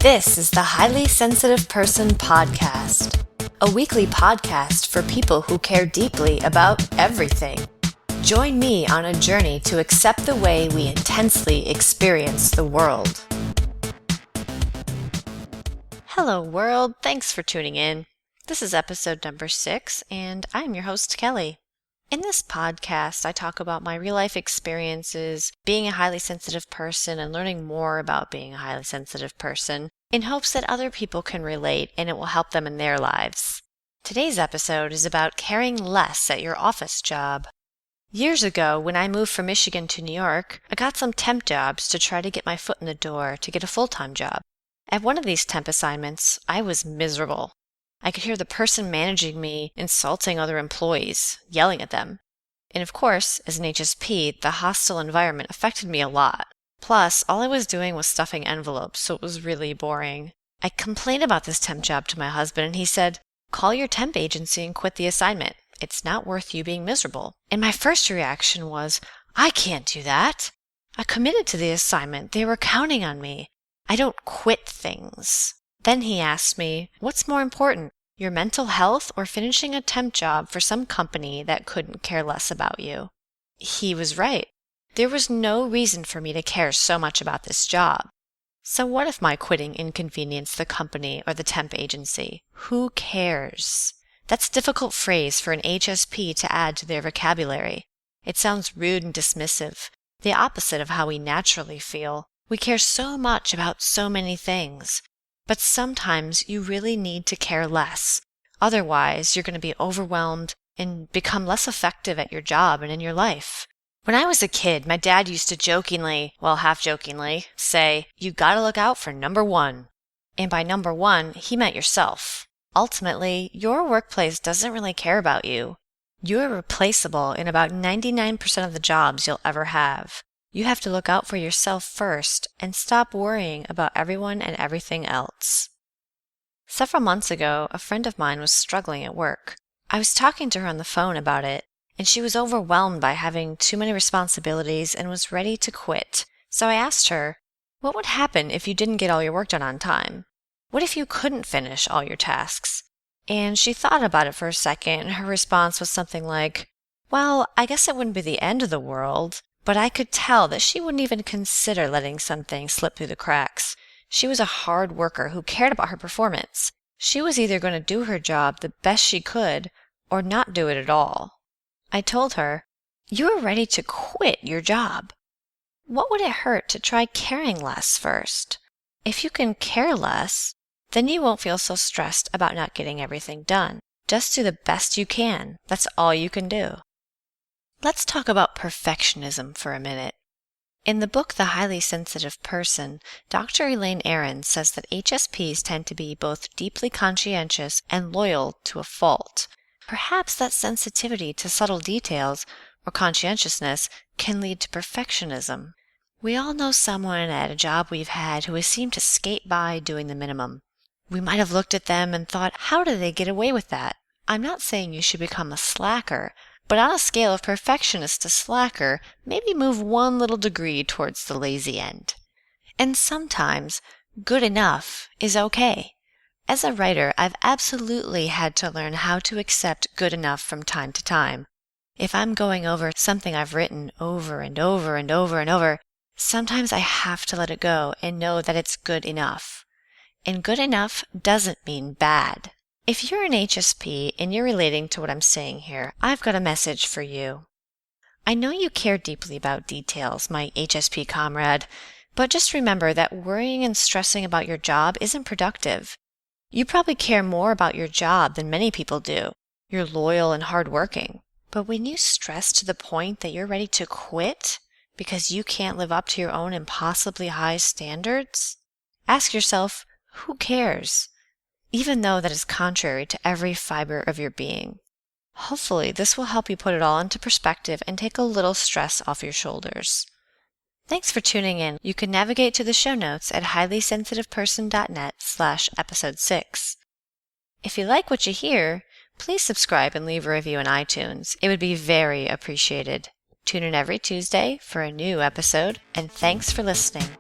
This is the Highly Sensitive Person Podcast, a weekly podcast for people who care deeply about everything. Join me on a journey to accept the way we intensely experience the world. Hello, world. Thanks for tuning in. This is episode number 6, and I'm your host, Kelly. In this podcast, I talk about my real-life experiences, being a highly sensitive person, and learning more about being a highly sensitive person in hopes that other people can relate and it will help them in their lives. Today's episode is about caring less at your office job. Years ago, when I moved from Michigan to New York, I got some temp jobs to try to get my foot in the door to get a full-time job. At one of these temp assignments, I was miserable. I could hear the person managing me insulting other employees, yelling at them. And of course, as an HSP, the hostile environment affected me a lot. Plus, all I was doing was stuffing envelopes, so it was really boring. I complained about this temp job to my husband, and he said, "Call your temp agency and quit the assignment. It's not worth you being miserable." And my first reaction was, I can't do that. I committed to the assignment. They were counting on me. I don't quit things. Then he asked me, what's more important, your mental health or finishing a temp job for some company that couldn't care less about you? He was right. There was no reason for me to care so much about this job. So what if my quitting inconvenienced the company or the temp agency? Who cares? That's a difficult phrase for an HSP to add to their vocabulary. It sounds rude and dismissive, the opposite of how we naturally feel. We care so much about so many things. But sometimes you really need to care less. Otherwise, you're going to be overwhelmed and become less effective at your job and in your life. When I was a kid, my dad used to jokingly, well, half-jokingly, say, "You gotta look out for number one." And by number one, he meant yourself. Ultimately, your workplace doesn't really care about you. You're replaceable in about 99% of the jobs you'll ever have. You have to look out for yourself first and stop worrying about everyone and everything else. Several months ago, a friend of mine was struggling at work. I was talking to her on the phone about it, and she was overwhelmed by having too many responsibilities and was ready to quit. So I asked her, what would happen if you didn't get all your work done on time? What if you couldn't finish all your tasks? And she thought about it for a second, and her response was something like, well, I guess it wouldn't be the end of the world. But I could tell that she wouldn't even consider letting some things slip through the cracks. She was a hard worker who cared about her performance. She was either going to do her job the best she could or not do it at all. I told her, "You're ready to quit your job. What would it hurt to try caring less first? If you can care less, then you won't feel so stressed about not getting everything done. Just do the best you can. That's all you can do." Let's talk about perfectionism for a minute. In the book The Highly Sensitive Person, Dr. Elaine Aron says that HSPs tend to be both deeply conscientious and loyal to a fault. Perhaps that sensitivity to subtle details, or conscientiousness, can lead to perfectionism. We all know someone at a job we've had who has seemed to skate by doing the minimum. We might have looked at them and thought, how do they get away with that? I'm not saying you should become a slacker, but on a scale of perfectionist to slacker, maybe move one little degree towards the lazy end. And sometimes, good enough is okay. As a writer, I've absolutely had to learn how to accept good enough from time to time. If I'm going over something I've written over and over and over and over, sometimes I have to let it go and know that it's good enough. And good enough doesn't mean bad. If you're an HSP and you're relating to what I'm saying here, I've got a message for you. I know you care deeply about details, my HSP comrade, but just remember that worrying and stressing about your job isn't productive. You probably care more about your job than many people do. You're loyal and hardworking. But when you stress to the point that you're ready to quit because you can't live up to your own impossibly high standards, ask yourself, who cares? Even though that is contrary to every fiber of your being. Hopefully, this will help you put it all into perspective and take a little stress off your shoulders. Thanks for tuning in. You can navigate to the show notes at highlysensitiveperson.net/episode 6. If you like what you hear, please subscribe and leave a review on iTunes. It would be very appreciated. Tune in every Tuesday for a new episode, and thanks for listening.